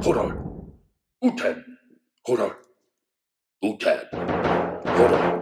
hold on. OUTAD, hold on. OUTAD, hold on.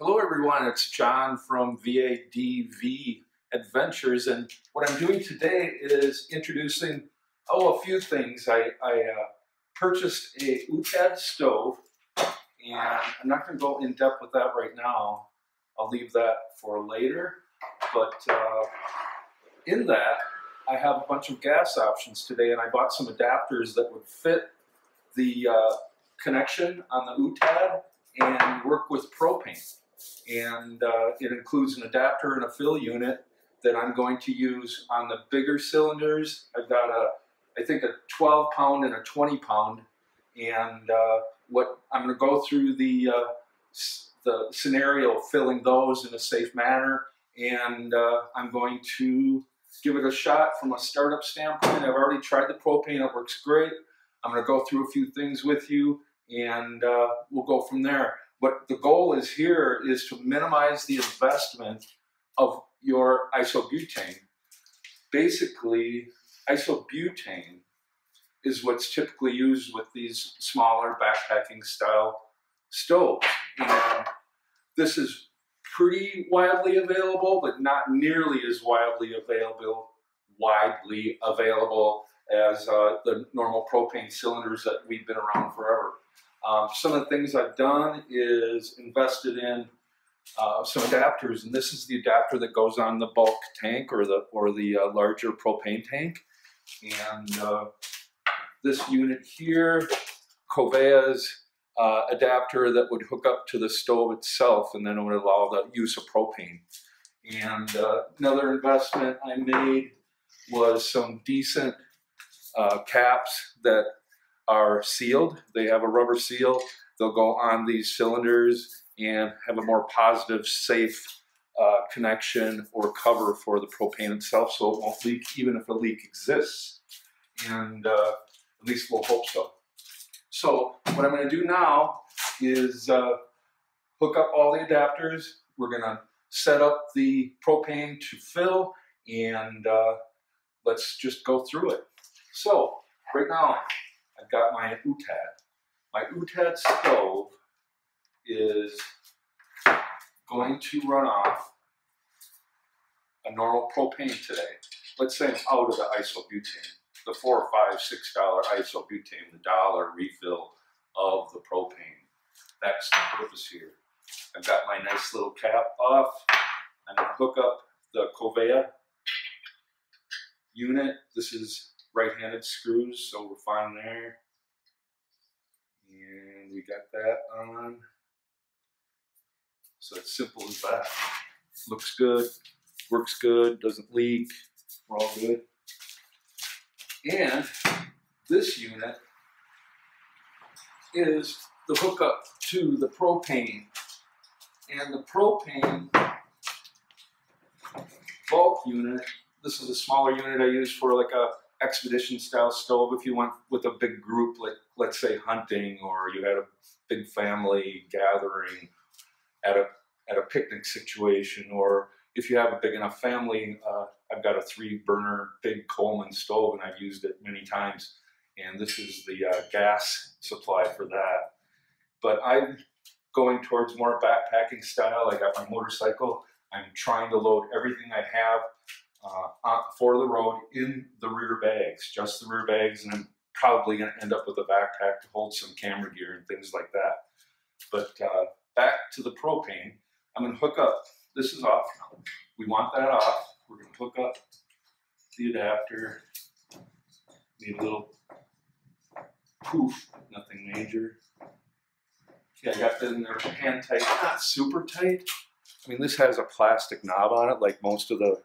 Hello everyone, it's John from VADV Adventures, and what I'm doing today is introducing, a few things. I purchased a OUTAD stove, and I'm not going to go in depth with that right now. I'll leave that for later, but in that I have a bunch of gas options today, and I bought some adapters that would fit the connection on the OUTAD and work with propane. And it includes an adapter and a fill unit that I'm going to use on the bigger cylinders. I've got I think a 12 pound and a 20 pound. And what I'm going to go through the scenario filling those in a safe manner. And I'm going to give it a shot from a startup standpoint. I've already tried the propane, it works great. I'm going to go through a few things with you, and we'll go from there. But the goal is here is to minimize the investment of your isobutane. Basically, isobutane is what's typically used with these smaller backpacking style stoves. And this is pretty widely available, but not nearly as widely available as the normal propane cylinders that we've been around forever. Some of the things I've done is invested in some adapters, and this is the adapter that goes on the bulk tank or the larger propane tank. And this unit here, Covea's adapter that would hook up to the stove itself, and then it would allow the use of propane. And another investment I made was some decent caps that are sealed. They have a rubber seal. They'll go on these cylinders and have a more positive, safe connection or cover for the propane itself, so it won't leak even if a leak exists. And at least we'll hope so. So what I'm going to do now is hook up all the adapters. We're going to set up the propane to fill, and let's just go through it. So right now, I've got my OUTAD. My OUTAD stove is going to run off a normal propane today. Let's say I'm out of the isobutane, the $4 or $5, $6 isobutane, the $1 refill of the propane. That's the purpose here. I've got my nice little cap off. I'm going to hook up the Covea unit. This is right-handed screws, so we're fine there. And we got that on. So it's simple as that. Looks good, works good, doesn't leak, we're all good. And this unit is the hookup to the propane. And the propane bulk unit, this is a smaller unit I use for like a expedition style stove if you went with a big group, like let's say hunting, or you had a big family gathering at a picnic situation, or if you have a big enough family. I've got a 3-burner big Coleman stove, and I've used it many times, and this is the gas supply for that. But I'm going towards more backpacking style. I got my motorcycle. I'm trying to load everything I have for the road in the rear bags, just the rear bags, and I'm probably going to end up with a backpack to hold some camera gear and things like that. But back to the propane, I'm going to hook up. This is off. We want that off. We're going to hook up the adapter. Need a little poof, nothing major. Yeah, I got that in there hand tight, not super tight. I mean, this has a plastic knob on it, like most of the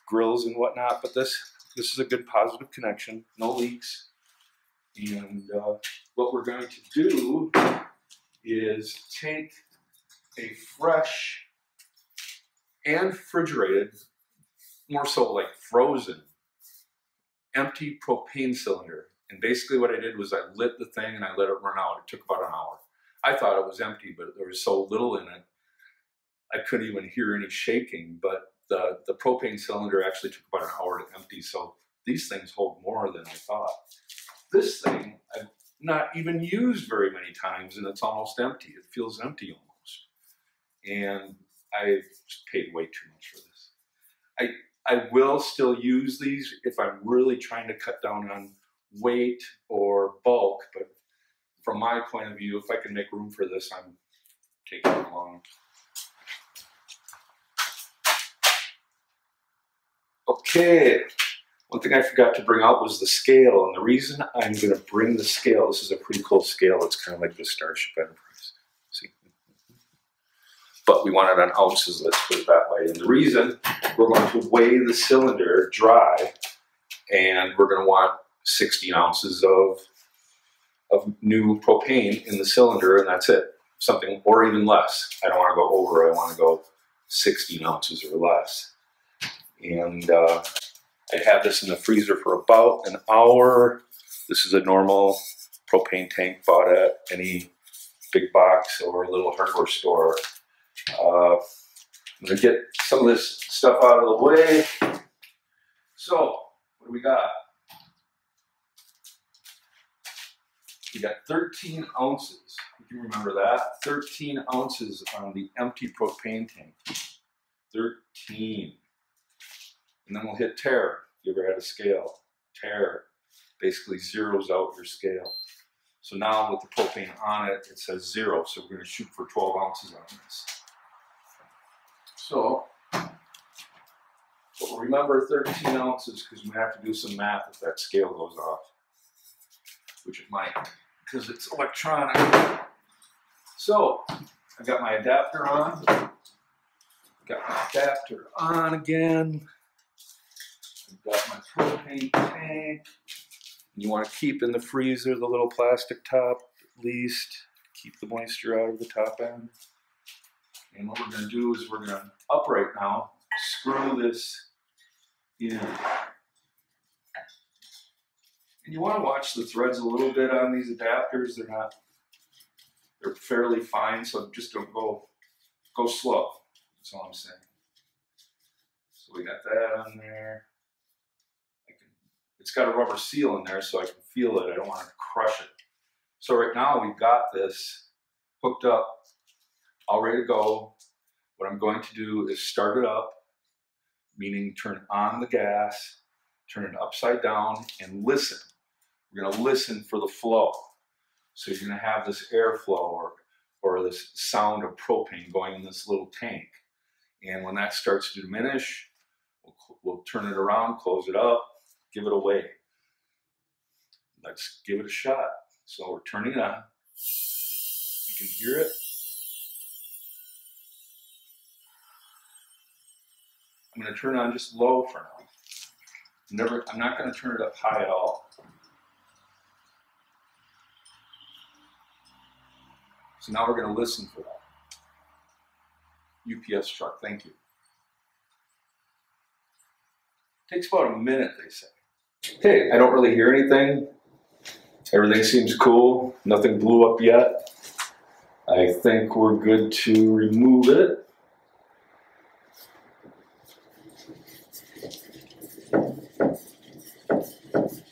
grills and whatnot, but this is a good positive connection, no leaks. And what we're going to do is take a fresh and refrigerated, more so like frozen, empty propane cylinder. And basically what I did was I lit the thing and I let it run out. It took about an hour. I thought it was empty, but there was so little in it, I couldn't even hear any shaking. But the propane cylinder actually took about an hour to empty. So these things hold more than I thought. This thing I've not even used very many times, and it's almost empty. It feels empty almost. And I've paid way too much for this. I will still use these if I'm really trying to cut down on weight or bulk, but from my point of view, if I can make room for this, I'm taking it along. Okay. One thing I forgot to bring out was the scale, and the reason I'm going to bring the scale, this is a pretty cool scale, it's kind of like the Starship Enterprise. See? But we want it on ounces, let's put it that way. And the reason, we're going to weigh the cylinder dry, and we're going to want 16 ounces of new propane in the cylinder, and that's it. Something, or even less. I don't want to go over, I want to go 16 ounces or less. And I had this in the freezer for about an hour. This is a normal propane tank bought at any big box or little hardware store. I'm going to get some of this stuff out of the way. So, what do we got? We got 13 ounces. You can remember that. 13 ounces on the empty propane tank. 13. And then we'll hit tare. You ever had a scale? Tare basically zeroes out your scale. So now with the propane on it, it says 0. So we're going to shoot for 12 ounces on this. So, but remember 13 ounces because we have to do some math if that scale goes off, which it might because it's electronic. So, I've got my adapter on. Got my adapter on again. I've got my propane tank. You want to keep in the freezer the little plastic top, at least. Keep the moisture out of the top end. And what we're going to do is we're going to upright now, screw this in. And you want to watch the threads a little bit on these adapters. They're fairly fine, so just don't go slow. That's all I'm saying. So we got that on there. It's got a rubber seal in there so I can feel it. I don't want to crush it. So right now we've got this hooked up, all ready to go. What I'm going to do is start it up, meaning turn on the gas, turn it upside down, and listen. We're going to listen for the flow. So you're going to have this airflow or this sound of propane going in this little tank. And when that starts to diminish, we'll turn it around, close it up, give it away. Let's give it a shot. So we're turning it on. You can hear it. I'm going to turn it on just low for now. I'm not going to turn it up high at all. So now we're going to listen for that. UPS truck, thank you. Takes about a minute, they say. Okay, I don't really hear anything. Everything seems cool. Nothing blew up yet. I think we're good to remove it.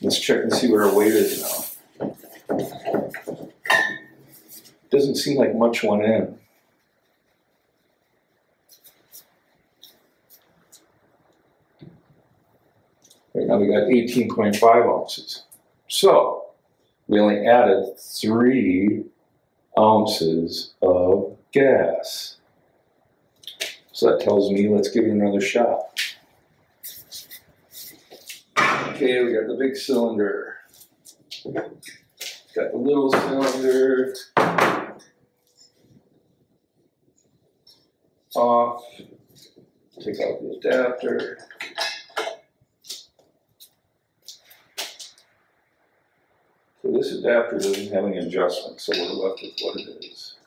Let's check and see what our weight is now. Doesn't seem like much went in. Right now we got 18.5 ounces. So we only added 3 ounces of gas. So that tells me let's give it another shot. Okay, we got the big cylinder. Got the little cylinder. off, take out the adapter. So this adapter doesn't have any adjustments, so we're left with what it is.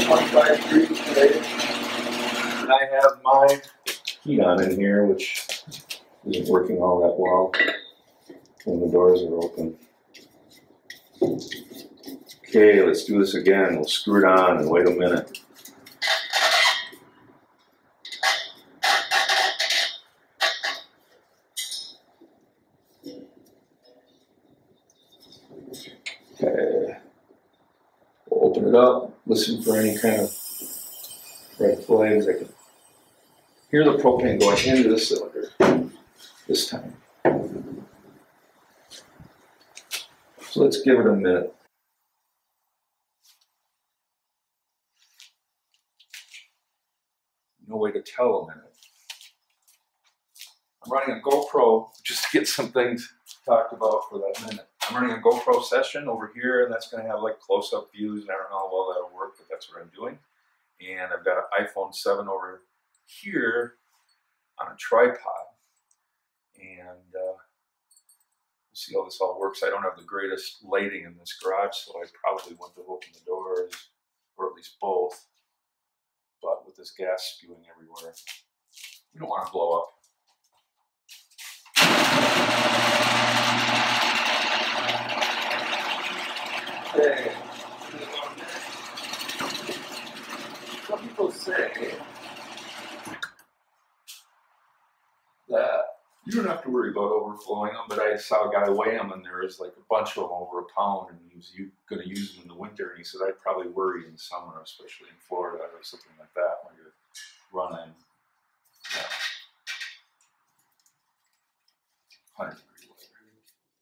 25 degrees today, and I have my heat on in here, which isn't working all that well when the doors are open. Okay, let's do this again. We'll screw it on and wait a minute. Okay, we'll open it up, listen for any kind of red flags. I can hear the propane going into the cylinder this time. So let's give it a minute. No way to tell a minute. I'm running a GoPro just to get some things talked about for that minute. I'm running a GoPro session over here, and that's going to have like close-up views, and I don't know how well that'll work, but that's what I'm doing. And I've got an iPhone 7 over here on a tripod, and we'll see how this all works. I don't have the greatest lighting in this garage, so I probably wouldn't have opened the doors, or at least both. But with this gas spewing everywhere, we don't want to blow up. Okay. Some people say that you don't have to worry about overflowing them, but I saw a guy weigh them, and there was like a bunch of them over a pound, and he was going to use them in the winter, and he said, I'd probably worry in summer, especially in Florida or something like that, when you're running 100-degree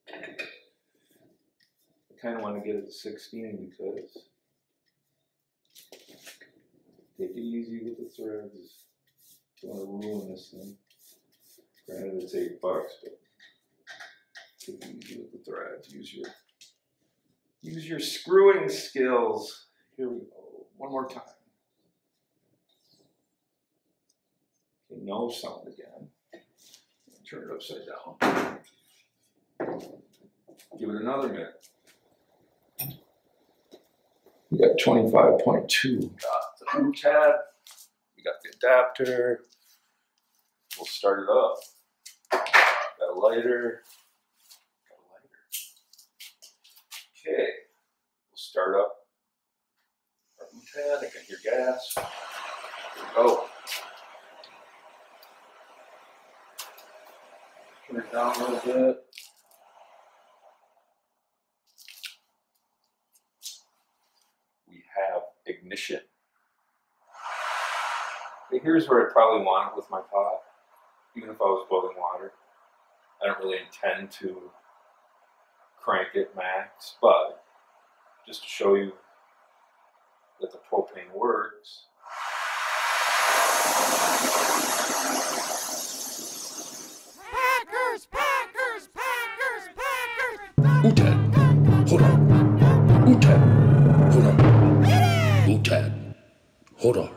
weather. I kind of want to get it to 16 because take it easy with the threads. Don't want to ruin this thing. Granted, it's $8, but take it easy with the threads. Use your screwing skills. Here we go. One more time. Okay, no sound again. Turn it upside down. Give it another minute. We got 25.2. Got the OUTAD. We got the adapter. We'll start it up. Got a lighter. Okay. We'll start up our OUTAD. I can hear gas. Here we go. Turn it down a little bit. We have ignition. Okay, here's where I probably want it with my pot, even if I was boiling water. I don't really intend to crank it max, but just to show you that the propane works. OUTAD, hold on. OUTAD, hold on. OUTAD, hold on.